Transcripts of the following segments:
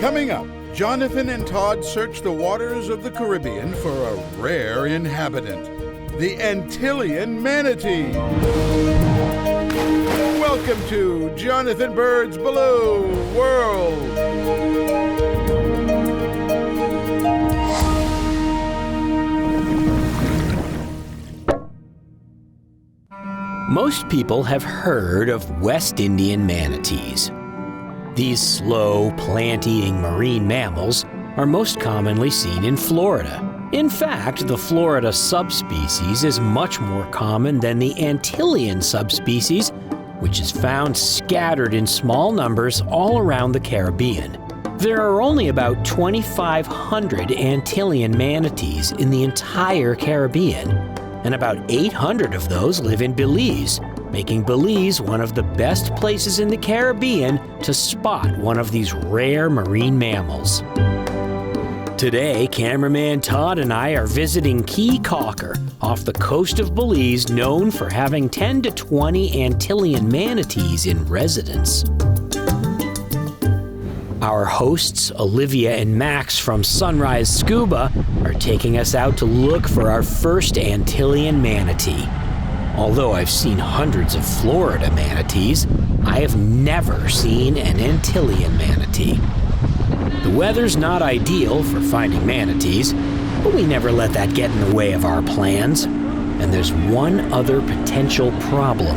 Coming up, Jonathan and Todd search the waters of the Caribbean for a rare inhabitant, the Antillean Manatee. Welcome to Jonathan Bird's Blue World. Most people have heard of West Indian manatees. These slow, plant-eating marine mammals are most commonly seen in Florida. In fact, the Florida subspecies is much more common than the Antillean subspecies, which is found scattered in small numbers all around the Caribbean. There are only about 2,500 Antillean manatees in the entire Caribbean, and about 800 of those live in Belize, making Belize one of the best places in the Caribbean to spot one of these rare marine mammals. Today, cameraman Todd and I are visiting Caye Caulker off the coast of Belize, known for having 10 to 20 Antillean manatees in residence. Our hosts, Olivia and Max from Sunrise Scuba, are taking us out to look for our first Antillean manatee. Although I've seen hundreds of Florida manatees, I have never seen an Antillean manatee. The weather's not ideal for finding manatees, but we never let that get in the way of our plans. And there's one other potential problem.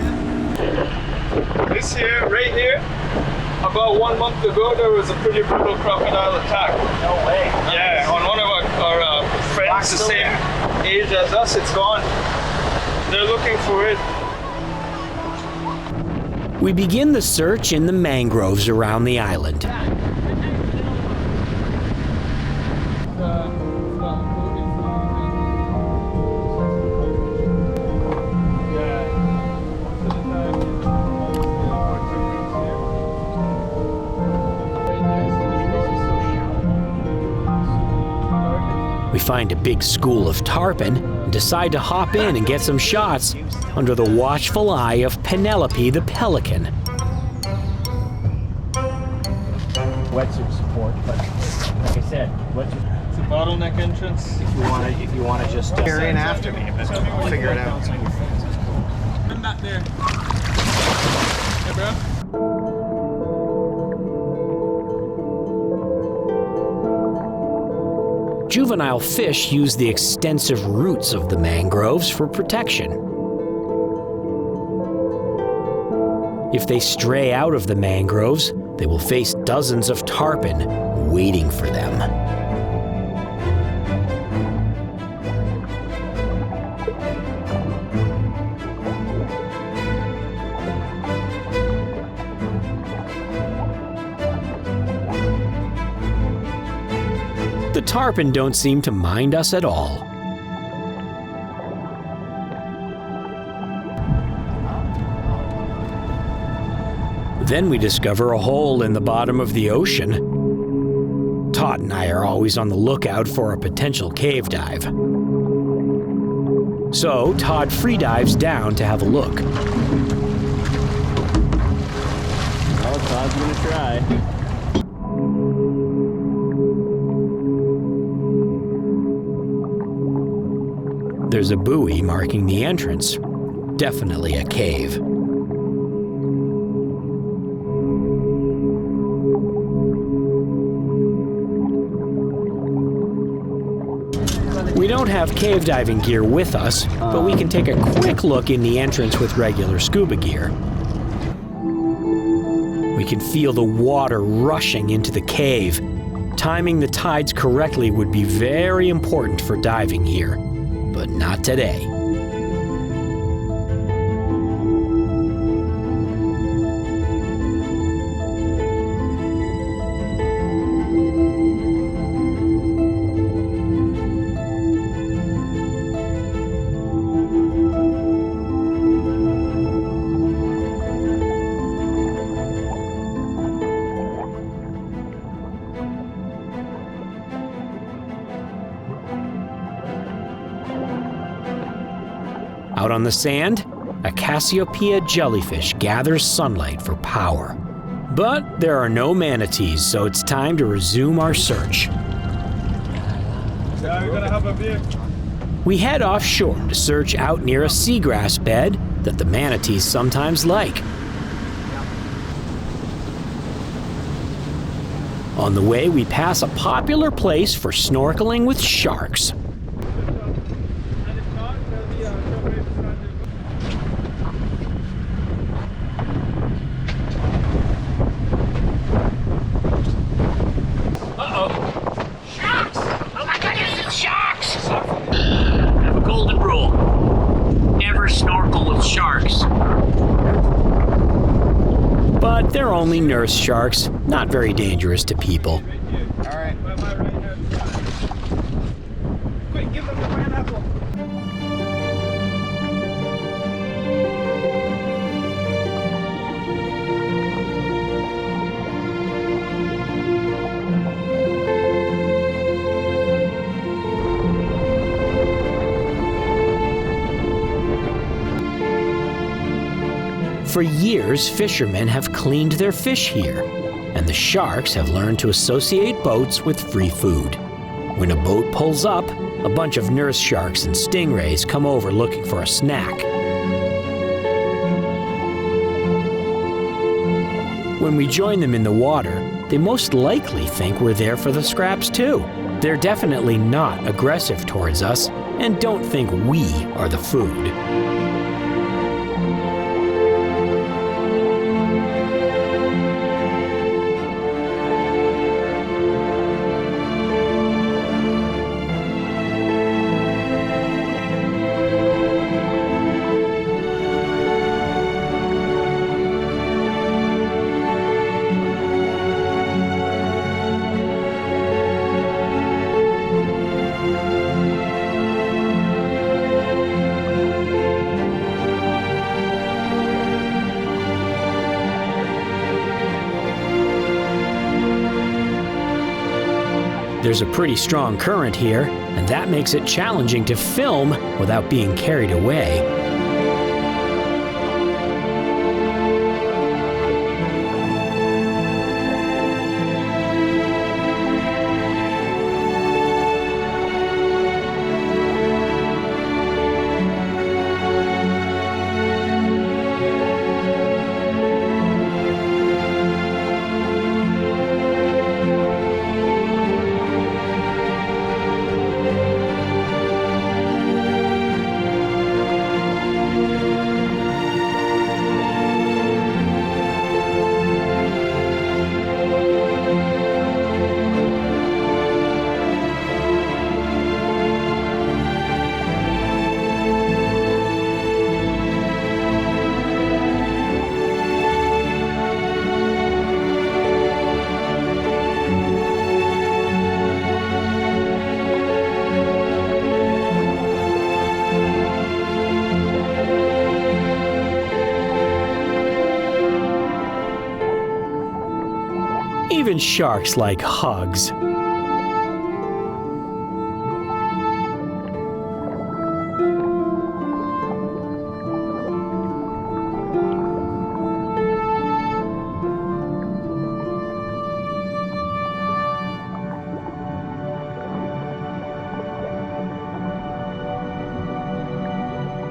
This here, right here, about 1 month ago, there was a pretty brutal crocodile attack. No way. Yeah, on one of our friends the same age as us, it's gone. They're looking for it. We begin the search in the mangroves around the island. We find a big school of tarpon and decide to hop in and get some shots under the watchful eye of Penelope the pelican. Wetsuit support, but like I said, wetsuit. It's a bottleneck entrance. If you want to just carry in after me, but we'll figure it out. I'm not there. Hey, bro. Juvenile fish use the extensive roots of the mangroves for protection. If they stray out of the mangroves, they will face dozens of tarpon waiting for them. The tarpon don't seem to mind us at all. Then we discover a hole in the bottom of the ocean. Todd and I are always on the lookout for a potential cave dive. So Todd freedives down to have a look. Well, Todd's gonna try. There's a buoy marking the entrance. Definitely a cave. We don't have cave diving gear with us, but we can take a quick look in the entrance with regular scuba gear. We can feel the water rushing into the cave. Timing the tides correctly would be very important for diving here. But not today. Out on the sand, a Cassiopeia jellyfish gathers sunlight for power. But there are no manatees, so it's time to resume our search. Yeah, we're gonna have a beer. We head offshore to search out near a seagrass bed that the manatees sometimes like. On the way, we pass a popular place for snorkeling with sharks. But they're only nurse sharks, not very dangerous to people. All right. Quick, give them the pineapple. For years, fishermen have cleaned their fish here, and the sharks have learned to associate boats with free food. When a boat pulls up, a bunch of nurse sharks and stingrays come over looking for a snack. When we join them in the water, they most likely think we're there for the scraps too. They're definitely not aggressive towards us and don't think we are the food. There's a pretty strong current here, and that makes it challenging to film without being carried away. Even sharks like hugs.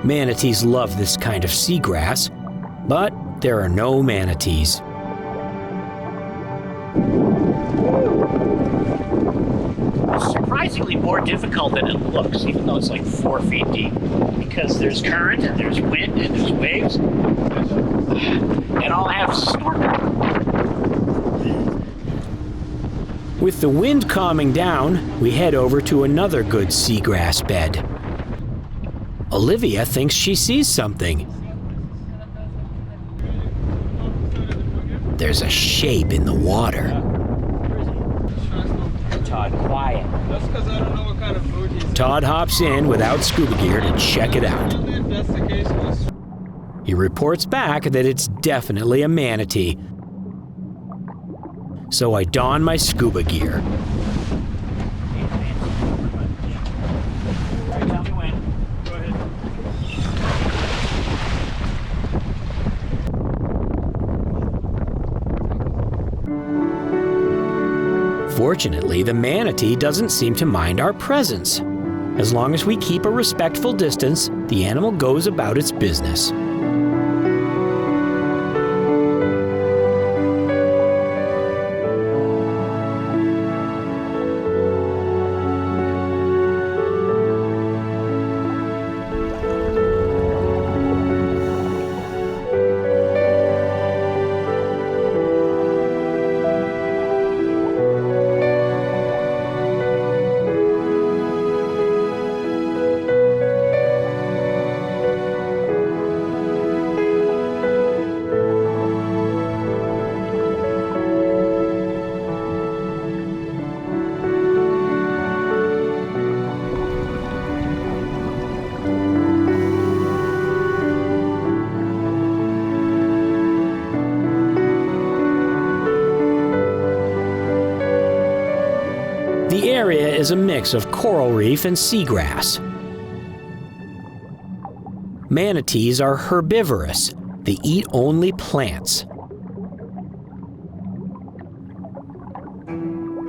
Manatees love this kind of seagrass, but there are no manatees. Surprisingly more difficult than it looks, even though it's like 4 feet deep, because there's current and there's wind and there's waves, and all have snorkel. With the wind calming down, we head over to another good seagrass bed. Olivia thinks she sees something. There's a shape in the water. Todd, quiet. That's because I don't know what kind of food he's Todd hops in without scuba gear to check it out. If that's the case, He reports back that it's definitely a manatee. So I don my scuba gear. Tell me when. go ahead. Fortunately, the manatee doesn't seem to mind our presence. As long as we keep a respectful distance, the animal goes about its business. The area is a mix of coral reef and seagrass. Manatees are herbivorous. They eat only plants.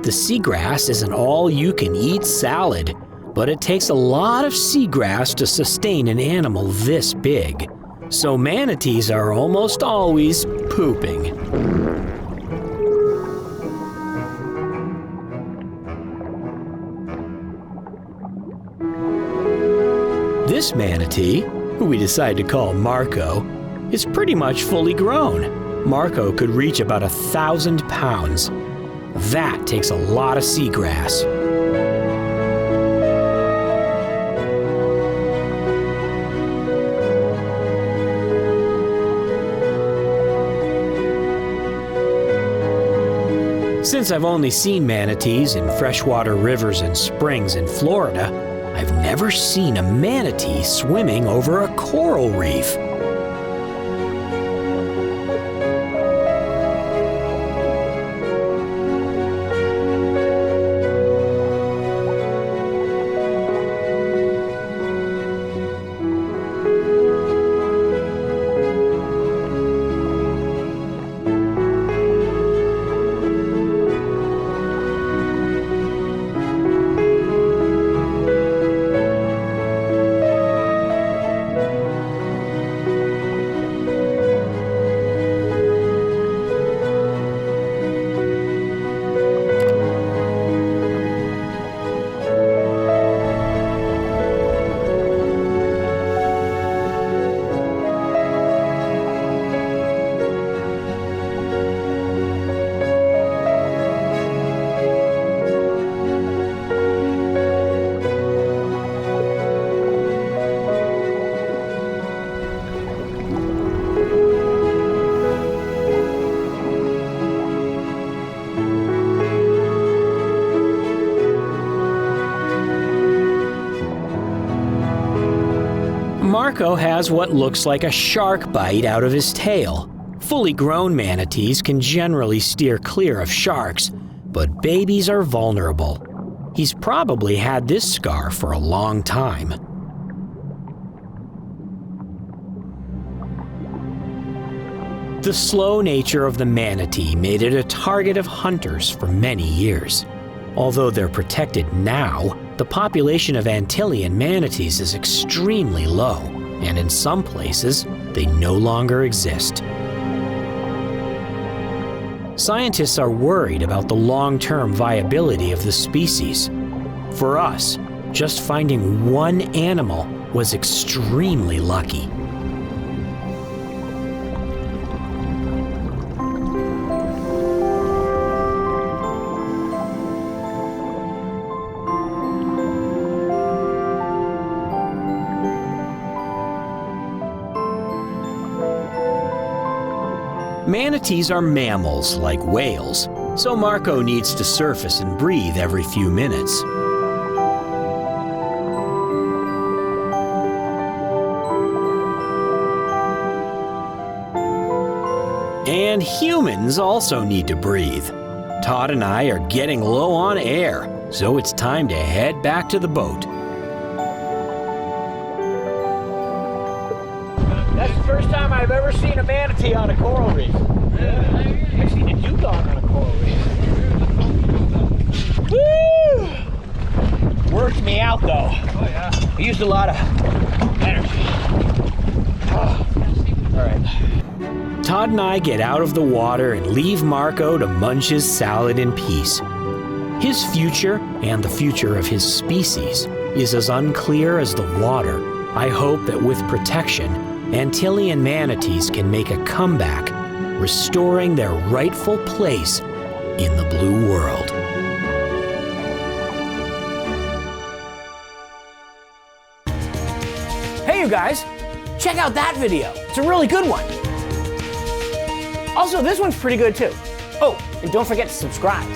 The seagrass is an all-you-can-eat salad, but it takes a lot of seagrass to sustain an animal this big. So manatees are almost always pooping. This manatee, who we decide to call Marco, is pretty much fully grown. Marco could reach about 1,000 pounds. That takes a lot of seagrass. Since I've only seen manatees in freshwater rivers and springs in Florida, I've never seen a manatee swimming over a coral reef. Marco has what looks like a shark bite out of his tail. Fully grown manatees can generally steer clear of sharks, but babies are vulnerable. He's probably had this scar for a long time. The slow nature of the manatee made it a target of hunters for many years. Although they're protected now, the population of Antillean manatees is extremely low, and in some places, they no longer exist. Scientists are worried about the long-term viability of the species. For us, just finding one animal was extremely lucky. Manatees are mammals like whales, so Marco needs to surface and breathe every few minutes. And humans also need to breathe. Todd and I are getting low on air, so it's time to head back to the boat. That's the first time I've ever seen a manatee on a coral reef. I've seen a dugong on a coral reef. I used a lot of energy. All right. Todd and I get out of the water and leave Marco to munch his salad in peace. His future, and the future of his species, is as unclear as the water. I hope that with protection, Antillean manatees can make a comeback, restoring their rightful place in the blue world. Hey you guys, check out that video. It's a really good one. Also, this one's pretty good too. Oh, and don't forget to subscribe.